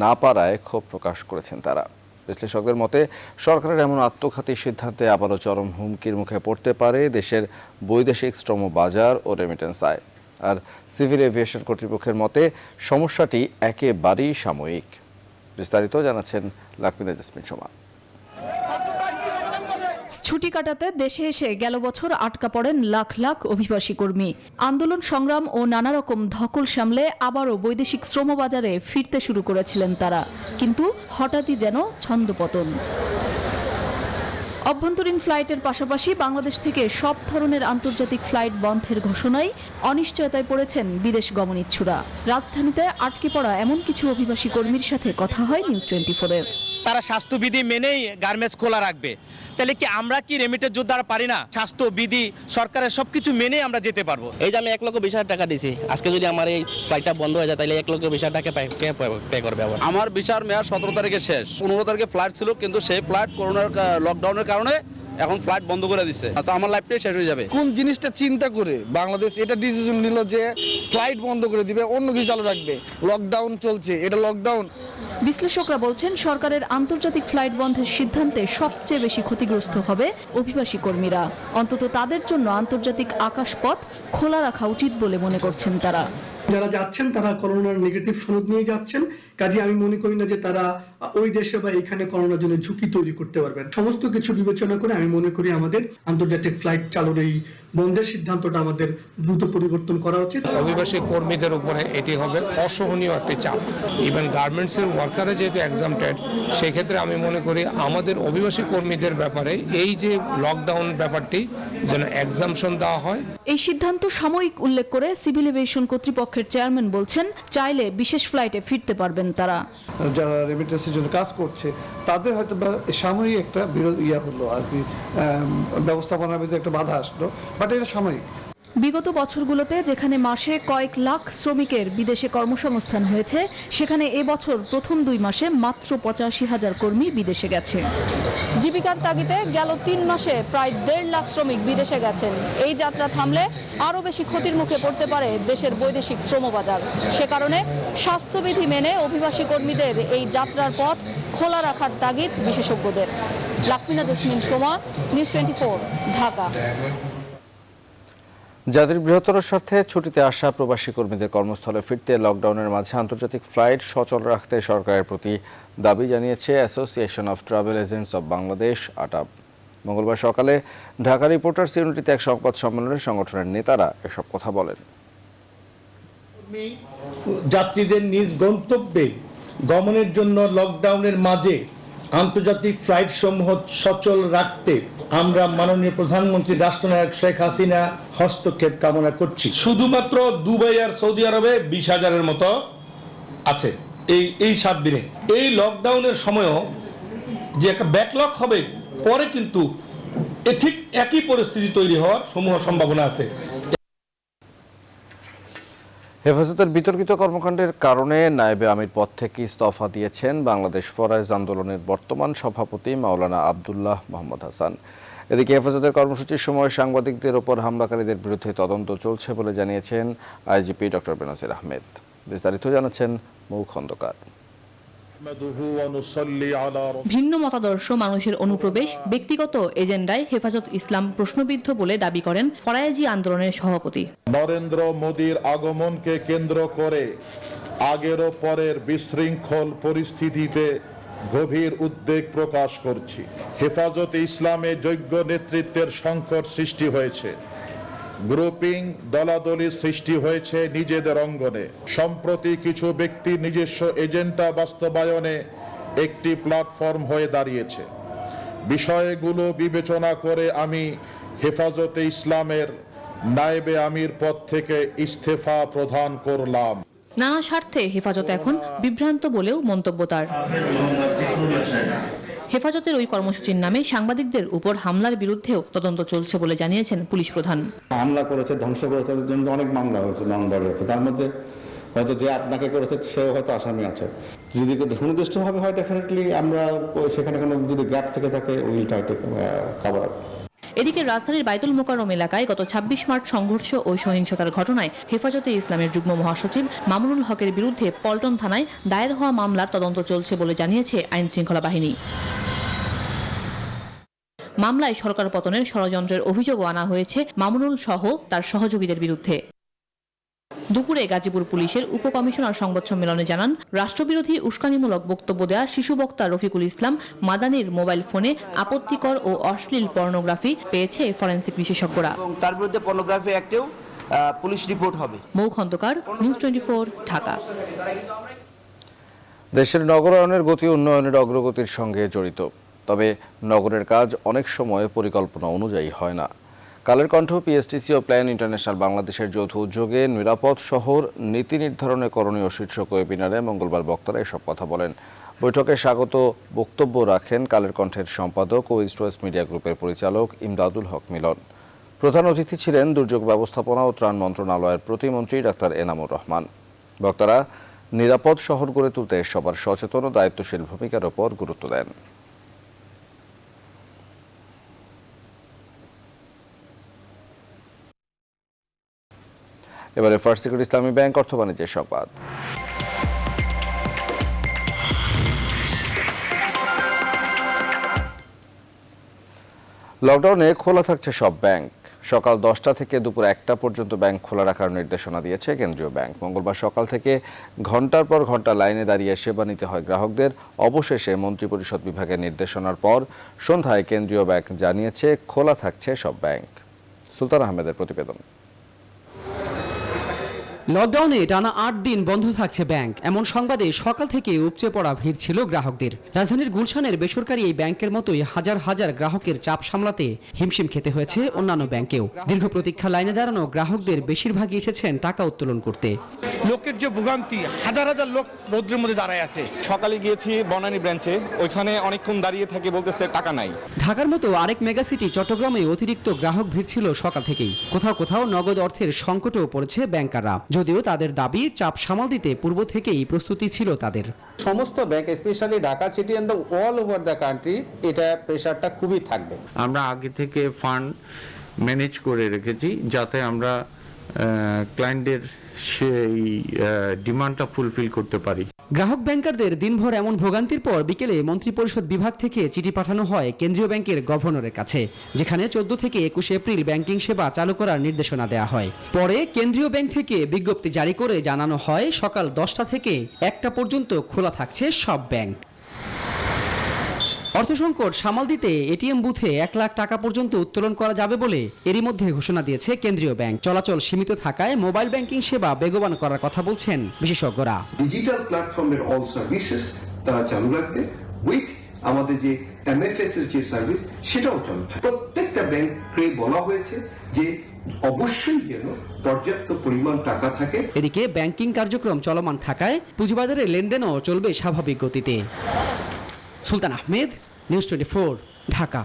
না পারায় ক্ষোভ প্রকাশ করেছেন তারা। বিশ্লেষকদের মতে সরকারের এমন আত্মঘাতী সিদ্ধান্তে আবারও চরম হুমকির মুখে পড়তে পারে দেশের বৈদেশিক শ্রম বাজার ও রেমিটেন্স আয়। আর সিভিল এভিয়েশন কর্তৃপক্ষের মতে সমস্যাটি একেবারেই সাময়িক। বিস্তারিত জানাচ্ছেন লাকমিনা জাসমিন সোমা। ছুটি কাটাতে দেশে এসে গেল বছর আটকা পড়েন লাখ লাখ অভিবাসী কর্মী। আন্দোলন সংগ্রাম ও নানা রকম ধকল সামলে আবারও বৈদেশিক শ্রমবাজারে ফিরতে শুরু করেছিলেন তারা, কিন্তু হঠাৎই যেন ছন্দপতন। অভ্যন্তরীণ ফ্লাইটের পাশাপাশি বাংলাদেশ থেকে সব ধরনের আন্তর্জাতিক ফ্লাইট বন্ধের ঘোষণায় অনিশ্চয়তায় পড়েছেন বিদেশ গমনিচ্ছুরা। রাজধানীতে আটকে পড়া এমন কিছু অভিবাসী কর্মীর সাথে কথা হয় নিউজ 24-এর। তারা স্বাস্থ্যবিধি মেনেই গার্মেন্টস খোলা রাখবে, তাহলে কি আমরা কি রেমিটেন্স যোদ্ধারা পারি না? স্বাস্থ্যবিধি সরকারের সবকিছু মেনেই আমরা যেতে পারবো। এই যে আমি 1,20,000 টাকা দিছি, আজকে যদি আমার এই ফ্লাইটটা বন্ধ হয়ে যায় তাহলে 1,20,000 টাকা কে পে করবে? আমার ভিসার মেয়াদ 17 তারিখে শেষ। 15 তারিখে ফ্লাইট ছিল, কিন্তু সেই ফ্লাইট করোনার লকডাউনের কারণে এখন ফ্লাইট বন্ধ করে দিচ্ছে, তো আমার লাইফটাই শেষ হয়ে যাবে। কোন জিনিসটা চিন্তা করে বাংলাদেশ এটা ডিসিশন নিল যে ফ্লাইট বন্ধ করে দিবে, অন্য কিছু চালু রাখবে? লকডাউন চলছে, এটা লকডাউন। বিশ্লেষকরা বলছেন সরকারের আন্তর্জাতিক ফ্লাইট বন্ধের সিদ্ধান্তে সবচেয়ে বেশি ক্ষতিগ্রস্ত হবে অভিবাসী কর্মীরা। অন্তত তাদের জন্য আন্তর্জাতিক আকাশপথ খোলা রাখা উচিত বলে মনে করছেন তারা। যারা যাচ্ছেন তারা করোনার নেগেটিভ সনদ নিয়ে যাচ্ছেন, কাজে আমি মনে করি না যে তারা ওই দেশে বা এখানে করোনার জন্য ঝুঁকি তৈরি করতে পারবেন। সমস্ত কিছু বিবেচনা করে আমি মনে করি আমাদের আন্তর্জাতিক ফ্লাইট চালুর এই বন্ধের সিদ্ধান্তটা আমাদের দ্রুত পরিবর্তন করা উচিত। অভিবাসী কর্মীদের উপরে এটি হবে অসহনীয় একটি চাপ। ইভেন গার্মেন্টসের ওয়ার্কাররা যেহেতু এক্সামটেড, সেক্ষেত্রে আমি মনে করি আমাদের অভিবাসী কর্মীদের ব্যাপারে এই যে লকডাউন ব্যাপারটি যেন এক্সামশন দেওয়া হয়। এই সিদ্ধান্ত সাময়িক উল্লেখ করে সিভিল এভিয়েশন কর্তৃপক্ষের চেয়ারম্যান বলছেন চাইলে বিশেষ ফ্লাইটে ফিরতে পারবেন তারা। যারা রেমিটেন্সের জন্য কাজ করছে তাদের হয়তো সাময়িক একটা হলো আর কি, ব্যবস্থাপনার ভিতরে একটা বাধা আসলো, বাট এটা সাময়িক। বিগত বছরগুলোতে যেখানে মাসে কয়েক লাখ শ্রমিকের বিদেশে কর্মসংস্থান হয়েছে, সেখানে এবছর প্রথম 2 মাসে মাত্র 85,000 কর্মী বিদেশে গেছে। জীবিকার তাগিদে গেল 3 মাসে প্রায় 1.5 লাখ শ্রমিক বিদেশে গেছেন। এই যাত্রা থামলে আরও বেশি ক্ষতির মুখে পড়তে পারে দেশের বৈদেশিক শ্রমবাজার। সে কারণে স্বাস্থ্যবিধি মেনে অভিবাসী কর্মীদের এই যাত্রার পথ খোলা রাখার তাগিদ বিশেষজ্ঞদের। লাকমিনা জেসমিন সোমা, নিউজ 24, ঢাকা। জাতির বৃহত্তর স্বার্থে ছুটিতে আসা প্রবাসী কর্মীদের কর্মস্থলে ফিরতে লকডাউনের মাঝে আন্তর্জাতিক ফ্লাইট সচল রাখতে সরকারের প্রতি দাবি জানিয়েছে association of travel agents of Bangladesh ATAB. মঙ্গলবার সকালে ঢাকা রিপোর্টার্স ইউনিটিতে এক সংবাদ সম্মেলনে সংগঠনের নেতারা এসব কথা বলেন। যাত্রীদের নিজ গন্তব্যে গমনের জন্য লকডাউনের মাঝে আন্তর্জাতিক ফ্লাইট সমূহ সচল রাখতে আমরা মাননীয় প্রধানমন্ত্রী রাষ্ট্রনায়ক শেখ হাসিনা হস্তক্ষেপ কামনা করছি। শুধুমাত্র দুবাই আর সৌদি আরবে 20,000-এর মতো আছে এই 7 দিনে। এই লকডাউনের সময়ও যে একটা ব্যাকলগ হবে, পরে কিন্তু ঠিক একই পরিস্থিতি তৈরি হওয়ার সমূহ সম্ভাবনা আছে। হেফাজতের বিতর্কিত কর্মকাণ্ডের কারণে নায়েবে আমির পদ থেকে ইস্তফা দিয়েছেন বাংলাদেশ ফরাইজ আন্দোলনের বর্তমান সভাপতি মাওলানা আব্দুল্লাহ মোহাম্মদ হাসান। এদিকে হেফাজতের কর্মসূচির সময় সাংবাদিকদের ওপর হামলাকারীদের বিরুদ্ধে তদন্ত চলছে বলে জানিয়েছেন আইজিপি ডক্টর বেনজির আহমেদ। বিস্তারিত জানাচ্ছেন মৌ খন্দকার। ভিন্ন মতাদর্শ মানুষের অনুপ্রবেশ ব্যক্তিগত এজেন্ডায় হেফাজত ইসলাম প্রশ্নবিদ্ধ বলে দাবি করেন ফরায়েজি আন্দোলনের সভাপতি। নরেন্দ্র মোদীর আগমনকে কেন্দ্র করে আগের ও পরের বিশৃঙ্খল পরিস্থিতিতে গভীর উদ্বেগ প্রকাশ করছি। হেফাজতে ইসলামে যোগ্য নেতৃত্বের সংকট সৃষ্টি হয়েছে, গ্রুপিং দলাদলি সৃষ্টি হয়েছে নিজেদের অঙ্গনে। সম্প্রতি কিছু ব্যক্তি নিজস্ব এজেন্ডা বাস্তবায়নে একটি প্ল্যাটফর্ম হয়ে দাঁড়িয়েছে। বিষয়গুলো বিবেচনা করে আমি হেফাজতে ইসলামের নায়েবে আমির পদ থেকে ইস্তফা প্রদান করলাম। নানা স্বার্থে হেফাজত এখন বিভ্রান্ত বলেও মন্তব্য তার। হেফাজতের ওই কর্মসূচির নামে সাংবাদিকদের উপর হামলার বিরুদ্ধেও তদন্ত চলছে বলে জানিয়েছেন পুলিশ প্রধান। হামলা করেছে, ধ্বংস করেছে, তাদের জন্য অনেক মামলা হয়েছে, তার মধ্যে হয়তো যে আপনাকে করেছে সেও হয়তো আসামি আছে। যদি সুনির্দিষ্টভাবে হয় ডেফিনেটলি আমরা সেখানে কোনো যদি গ্যাপ থেকে থাকে will try to cover up. এদিকে রাজধানীর বাইতুল মোকাররম এলাকায় গত 26 মার্চ সংঘর্ষ ও সহিংসতার ঘটনায় হেফাজতে ইসলামের যুগ্ম মহাসচিব মামুনুল হকের বিরুদ্ধে পল্টন থানায় দায়ের হওয়া মামলার তদন্ত চলছে বলে জানিয়েছে আইন শৃঙ্খলা বাহিনী। মামলায় সরকার পতনের ষড়যন্ত্রের অভিযোগও আনা হয়েছে মামুনুল সহ তার সহযোগীদের বিরুদ্ধে। দুপুরে গাজীপুর পুলিশের উপকমিশনার সংবাদ সম্মেলনে জানান, রাষ্ট্রবিরোধী উস্কানিমূলক বক্তব্য দেয়া শিশু বক্তা রফিকুল ইসলাম মাদানির মোবাইল ফোনে আপত্তিকর ও অশ্লীল পর্নোগ্রাফি পেয়েছে ফরেনসিক বিশেষজ্ঞরা। তার বিরুদ্ধে পর্নোগ্রাফি অ্যাক্টেও পুলিশ রিপোর্ট হবে। মৌ খন্দকার, নিউজ 24, ঢাকা। দেশের নগরায়নের গতি উন্নয়নের অগ্রগতির সঙ্গে জড়িত, তবে নগরের কাজ অনেক সময় পরিকল্পনা অনুযায়ী হয় না। কালের কণ্ঠ, পিএসটিসি ও প্ল্যান ইন্টারন্যাশনাল বাংলাদেশের যৌথ উদ্যোগে নিরাপদ শহর নীতি নির্ধারণে করণীয় শীর্ষক ওয়েবিনারে মঙ্গলবার বক্তারা এসব কথা বলেন। বৈঠকে স্বাগত বক্তব্য রাখেন কালের কণ্ঠের সম্পাদক ও ইস্ট ওয়েস্ট মিডিয়া গ্রুপের পরিচালক ইমদাদুল হক মিলন। প্রধান অতিথি ছিলেন দুর্যোগ ব্যবস্থাপনা ও ত্রাণ মন্ত্রণালয়ের প্রতিমন্ত্রী ডাক্তার এনামুর রহমান। বক্তারা নিরাপদ শহর গড়ে তুলতে সবার সচেতন ও দায়িত্বশীল ভূমিকার ওপর গুরুত্ব দেন। এবারে ফার্স্ট সিকিউরিটি ইসলামী ব্যাংক অর্থ বাণিজ্যের সংবাদ। লকডাউনে খোলা থাকছে সব ব্যাংক। সকাল 10টা থেকে দুপুর 1টা পর্যন্ত ব্যাংক খোলা রাখার নির্দেশনা দিয়েছে কেন্দ্রীয় ব্যাংক। মঙ্গলবার সকাল থেকে ঘন্টার পর ঘন্টা লাইনে দাঁড়িয়ে সেবা নিতে হয় গ্রাহকদের। অবশেষে মন্ত্রিপরিষদ বিভাগের নির্দেশনার পর সন্ধ্যায় কেন্দ্রীয় ব্যাংক জানিয়েছে খোলা থাকছে সব ব্যাংক। সুলতান আহমেদের প্রতিবেদন। লকডাউনে টানা 8 দিন বন্ধ থাকছে ব্যাংক, এমন সংবাদে সকাল থেকে উপচে পড়া ভিড় ছিল গ্রাহকদের। রাজধানীর গুলশানের বেসরকারি এই ব্যাংকের মতোই হাজার হাজার গ্রাহকের চাপ সামলাতে হিমশিম খেতে হয়েছে অন্যান্য ব্যাংকেও। দীর্ঘ প্রতীক্ষা লাইনে দাঁড়ানো গ্রাহকদের বেশিরভাগই এসেছেন টাকা উত্তোলন করতে। লোকের যে ভোগান্তি, হাজার হাজার লোক রৌদ্রের মধ্যে দাঁড়ায় আছে। সকালে গিয়েছি বনানী ব্রাঞ্চে, ওইখানে অনেকক্ষণ দাঁড়িয়ে থাকে, বলতেছে টাকা নাই। ঢাকার মতো আরেক মেগাসিটি চট্টগ্রামে অতিরিক্ত গ্রাহক ভিড় ছিল সকাল থেকেই। কোথাও কোথাও নগদ অর্থের সংকটেও পড়েছে ব্যাংকাররা, যদিও তাদের দাবি চাপ সামাল দিতে পূর্ব থেকেই প্রস্তুতি ছিল তাদের। সমস্ত bank, specially Dhaka city and all over the country, এটা প্রেশারটা খুবই থাকবে। আমরা আগে থেকে ফান্ড ম্যানেজ করে রেখেছি যাতে আমরা ক্লায়েন্টের সেই ডিমান্ডটা ফুলফিল করতে পারি। গ্রাহক ব্যাংকারদের দিনভর এমন ভোগান্তির পর বিকেলে মন্ত্রিপরিষদ বিভাগ থেকে চিঠি পাঠানো হয় কেন্দ্রীয় ব্যাংকের গভর্নরের কাছে, যেখানে 14 থেকে 21 এপ্রিল ব্যাংকিং সেবা চালু করার নির্দেশনা দেওয়া হয়। পরে কেন্দ্রীয় ব্যাংক থেকে বিজ্ঞপ্তি জারি করে জানানো হয় সকাল 10টা থেকে 1টা পর্যন্ত খোলা থাকছে সব ব্যাংক। অর্থসংকট সামাল দিতে এটিএম বুথে 1 লাখ টাকা পর্যন্ত উত্তোলন করা যাবে বলে এরই মধ্যে ঘোষণা দিয়েছে কেন্দ্রীয় ব্যাংক। চলাচল সীমিত থাকায় মোবাইল ব্যাংকিং সেবা বেগবান করার কথা বলছেন বিশেষজ্ঞরা। ডিজিটাল প্ল্যাটফর্মের অল সার্ভিসেস তারা চালু রাখবে, উইথ আমাদের যে এমএফএস এর যে সার্ভিস সেটাও চালু থাকবে। প্রত্যেকটা ব্যাংককে বলা হয়েছে যে অবশ্যই যেন পর্যাপ্ত পরিমাণ টাকা থাকে। এদিকে ব্যাংকিং কার্যক্রম চলমান থাকায় পুঁজিবাজারে লেনদেনও চলবে স্বাভাবিক গতিতে। সুলতান আহমেদ, নিউজ 24, ঢাকা।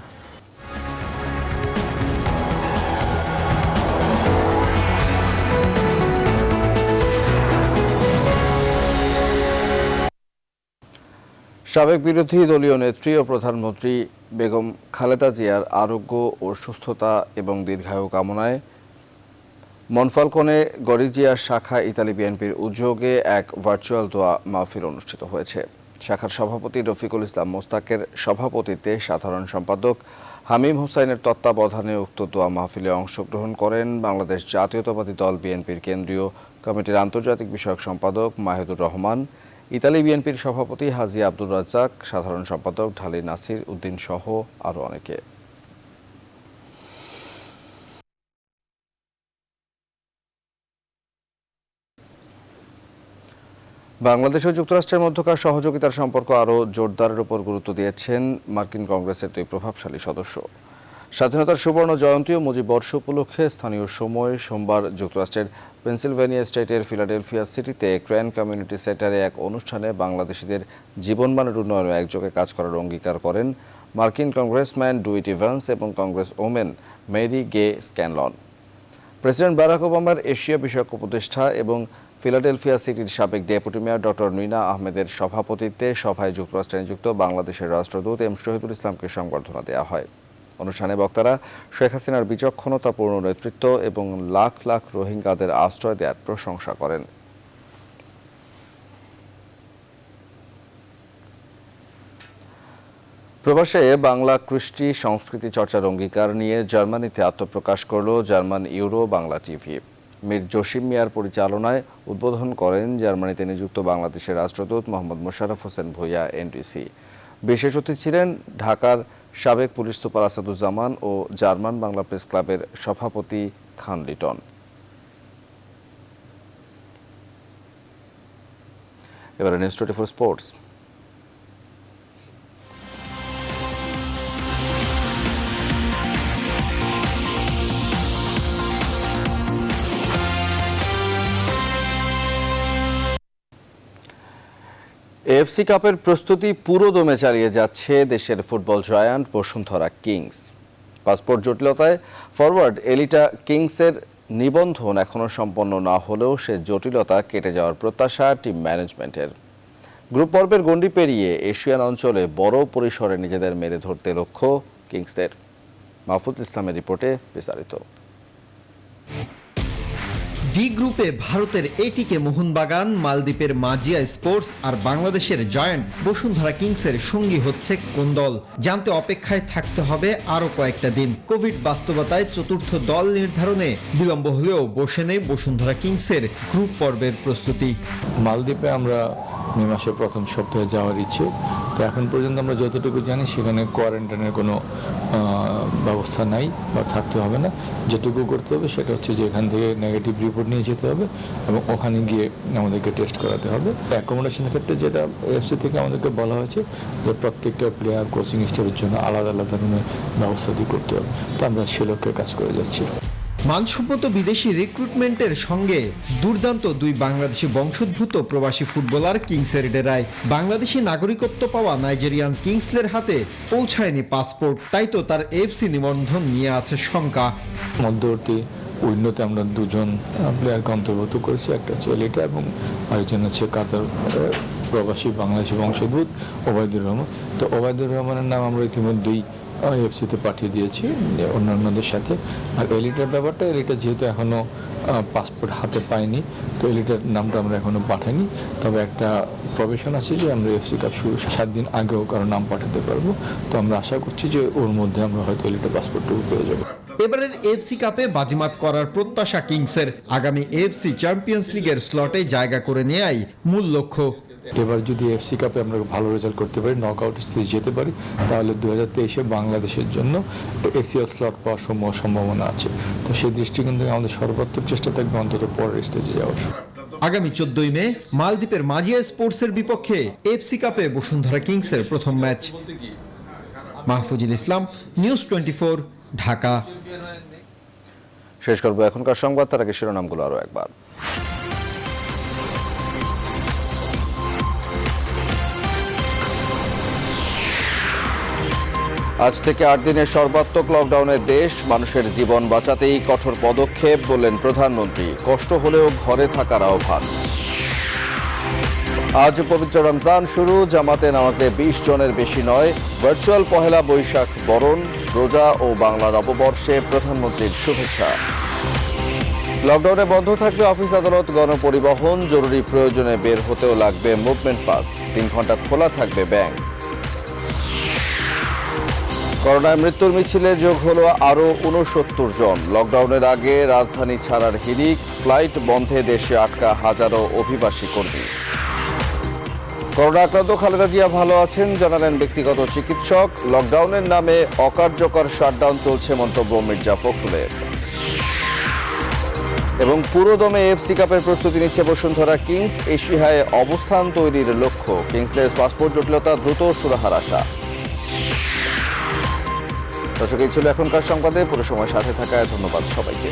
সাবেক বিরোধী দলীয় নেত্রী ও প্রধানমন্ত্রী বেগম খালেদা জিয়ার আরোগ্য ও সুস্থতা এবং দীর্ঘায়ু কামনায় মনফালকনে গরিজিয়া শাখা ইতালি বিএনপির উদ্যোগে এক ভার্চুয়াল দোয়া মাহফিল অনুষ্ঠিত হয়েছে। শাখার সভাপতি রফিকুল ইসলাম মোস্তাকের সভাপতিত্বে সাধারণ সম্পাদক হামিম হুসাইনের তত্ত্বাবধানে উক্ত দোয়া মাহফিলে অংশগ্রহণ করেন বাংলাদেশ জাতীয়তাবাদী দল বিএনপির কেন্দ্রীয় কমিটির আন্তর্জাতিক বিষয়ক সম্পাদক মাহিদুর রহমান, ইতালি বিএনপির সভাপতি হাজী আব্দুর রাজ্জাক, সাধারণ সম্পাদক ঢালী নাসির উদ্দিন সহ আরও অনেকে। বাংলাদেশ ও যুক্তরাষ্ট্রের মধ্যকার সহযোগিতার সম্পর্ক আরও জোরদারের উপর গুরুত্ব দিয়েছেন মার্কিন কংগ্রেসের 2 প্রভাবশালী সদস্য। স্বাধীনতার সুবর্ণ জয়ন্তী ও মুজিব বর্ষ উপলক্ষে স্থানীয় সময় সোমবার যুক্তরাষ্ট্রের পেনসিলভেনিয়া স্টেটের ফিলাডেলফিয়া সিটিতে ক্র্যান কমিউনিটি সেন্টারে এক অনুষ্ঠানে বাংলাদেশিদের জীবনমানের উন্নয়নে একযোগে কাজ করার অঙ্গীকার করেন মার্কিন কংগ্রেসম্যান ডুইট ইভান্স এবং কংগ্রেস ওমেন মেরি গে স্ক্যানলন। প্রেসিডেন্ট বারাক ওবামার এশিয়া বিষয়ক উপদেষ্টা এবং ফিলাডেলফিয়া সিটির সাবেক ডেপুটি মেয়র ডক্টর নুইনা আহমেদের সভাপতিত্বে সভায় যুক্তরাষ্ট্রে নিযুক্ত বাংলাদেশের রাষ্ট্রদূত এম শহীদুল ইসলামকে সংবর্ধনা দেওয়া হয়। অনুষ্ঠানে বক্তারা শেখ হাসিনার বিচক্ষণতাপূর্ণ নেতৃত্ব এবং লাখ লাখ রোহিঙ্গাদের আশ্রয় দেওয়ার প্রশংসা করেন। প্রবাসে বাংলা কৃষ্টি সংস্কৃতি চর্চার অঙ্গীকার নিয়ে জার্মানিতে আত্মপ্রকাশ করল German euro Bangla TV. Mir Jasim মিয়ার পরিচালনায় উদ্বোধন করেন জার্মানিতে নিযুক্ত বাংলাদেশের রাষ্ট্রদূত মোহাম্মদ মোশাররফ হোসেন ভূঁইয়া এনডিসি। বিশেষ অতিথি ছিলেন ঢাকার সাবেক পুলিশ সুপার আসাদুজ্জামান ও জার্মান বাংলা প্রেস ক্লাবের সভাপতি খান লিটন। এবারে নিউজ 24 স্পোর্টস। এএফসি কাপের প্রস্তুতি পুরো দমে চালিয়ে যাচ্ছে দেশের football giant Bashundhara Kings. Passport জটিলতায় ফরওয়ার্ড এলিটা কিংসের নিবন্ধন এখনও সম্পন্ন না হলেও সে জটিলতা কেটে যাওয়ার প্রত্যাশা টিম ম্যানেজমেন্টের। গ্রুপ পর্বের গণ্ডি পেরিয়ে এশিয়ান অঞ্চলে বড় পরিসরে নিজেদের মেলে ধরতে লক্ষ্য কিংসদের। মাহফুজ ইসলামের রিপোর্টে বিস্তারিত। ডি গ্রুপে ভারতের এটিকে মোহনবাগান, মালদ্বীপের মাজিয়া স্পোর্টস আর বাংলাদেশের জয়ান্ট বসুন্ধরা কিংসের সঙ্গী হচ্ছে কোন দল, জানতে অপেক্ষায় থাকতে হবে আরও কয়েকটা দিন। কোভিড বাস্তবতায় চতুর্থ দল নির্ধারণে বিলম্ব হলেও বসে নেই বসুন্ধরা কিংসের গ্রুপ পর্বের প্রস্তুতি। মালদ্বীপে আমরা মে মাসের প্রথম সপ্তাহে যাওয়ার ইচ্ছে, তো এখন পর্যন্ত আমরা যতটুকু জানি সেখানে কোয়ারেন্টাইনের কোনো ব্যবস্থা নাই বা থাকতে হবে না। যেটুকু করতে হবে সেটা হচ্ছে যে এখান থেকে নেগেটিভ রিপোর্ট নিয়ে যেতে হবে এবং ওখানে গিয়ে আমাদেরকে টেস্ট করাতে হবে। অ্যাকোমোডেশনের ক্ষেত্রে যেটা এফসি থেকে আমাদেরকে বলা হয়েছে যে প্রত্যেকটা প্লেয়ার কোচিং স্টাফের জন্য আলাদা আলাদা ধরনের ব্যবস্থা দিয়ে করতে হবে, তো আমরা সে লক্ষ্যে কাজ করে যাচ্ছি। মানসম্মত বিদেশি রিক্রুটমেন্টের সঙ্গে দুর্দান্ত দুই বাংলাদেশি বংশোদ্ভূত প্রবাসী ফুটবলার কিংসের ডেরায়। বাংলাদেশি নাগরিকত্ব পাওয়া নাইজেরিয়ান কিংসলের হাতে পৌঁছায়নি পাসপোর্ট, তাই তো তার এফসি নিবন্ধন নিয়ে আছে শঙ্কা। মধ্যবর্তী উইন্ডোতে আমরা দুজন প্লেয়ারকে অন্তর্ভুক্ত করেছি, একটা হচ্ছে এলিটা এবং আরেকজন হচ্ছে কাতার প্রবাসী বাংলাদেশি বংশোদ্ভূত ওবায়দুর রহমান। তো ওবায়দুর রহমানের নাম আমরা ইতিমধ্যেই এফসিতে পাঠিয়ে দিয়েছি অন্যান্যদের সাথে। আর এলিটার ব্যাপারটা, এলিটা যেহেতু এখনও পাসপোর্ট হাতে পাইনি, তো এলিটার নামটা আমরা এখনও পাঠাইনি। তবে একটা প্রভিশন আছে যে আমরা এফসি কাপ শুরু 7 দিন আগেও কারো নাম পাঠাতে পারবো, তো আমরা আশা করছি যে ওর মধ্যে আমরা হয়তো এলিটার পাসপোর্টটুকু পেয়ে যাবো। এবারের এফসি কাপে বাজিমাত করার প্রত্যাশা কিংসের। আগামী এফসি চ্যাম্পিয়ন্স লিগের স্লটে জায়গা করে নেয়াই মূল লক্ষ্য। এবার যদি এফসি কাপে আমরা ভালো রেজাল্ট করতে পারি, নকআউট স্টেজ যেতে পারি, তাহলে 2023-এ বাংলাদেশের জন্য এশিয়া স্লট পাওয়ার সম্ভাবনা আছে। তো সেই দৃষ্টিকোণ থেকে আমাদের সর্বাত্মক চেষ্টা থাকবে অন্তত পরের স্টেজে যাওয়ার। আগামী 14 মে মালদ্বীপের মাজিয়া স্পোর্টসের বিপক্ষে এফসি কাপে বসুন্ধরা কিংসের প্রথম ম্যাচ। মাহফুজুল ইসলাম, নিউজ 24, ঢাকা। শেষ করবো এখনকার সংবাদ, তার আগে শিরোনামগুলো আরও একবার। আজ থেকে 8 দিনের সর্বাত্মক লকডাউনের দেশ, মানুষের জীবন বাঁচাতেই কঠোর পদক্ষেপ বললেন প্রধানমন্ত্রী। কষ্ট হলেও ঘরে থাকার আহ্বান। আজ পবিত্র রমজান শুরু, জামাতে নামাজে 20 জনের বেশি নয়। ভার্চুয়াল পহেলা বৈশাখ বরণ, রোজা ও বাংলা নববর্ষে প্রধানমন্ত্রীর শুভেচ্ছা। লকডাউনে বন্ধ থাকবে অফিস, আদালত, গণপরিবহন। জরুরি প্রয়োজনে বের হতেও লাগবে মুভমেন্ট পাস। 3 ঘন্টা খোলা থাকবে ব্যাংক। করোনায় মৃত্যুর মিছিলে যোগ হলো আরও 69 জন। লকডাউনের আগে রাজধানী ছাড়ার হিড়িক, ফ্লাইট বন্ধে দেশে আটকা হাজারো অভিবাসী কর্মী। করোনা আক্রান্ত খালেদা জিয়া ভালো আছেন, জানালেন ব্যক্তিগত চিকিৎসক। লকডাউনের নামে অকার্যকর শাটডাউন চলছে, মন্তব্য মির্জা ফখরুলের। এবং পুরোদমে এফসি কাপের প্রস্তুতি নিচ্ছে বসুন্ধরা কিংস। এশিয়ায় অবস্থান তৈরির লক্ষ্য। কিংসলের পাসপোর্ট জটিলতা দ্রুত সুরাহার আশা। দর্শক, এই ছিল এখনকার সংবাদে। পুরো সময় সাথে থাকায় ধন্যবাদ সবাইকে।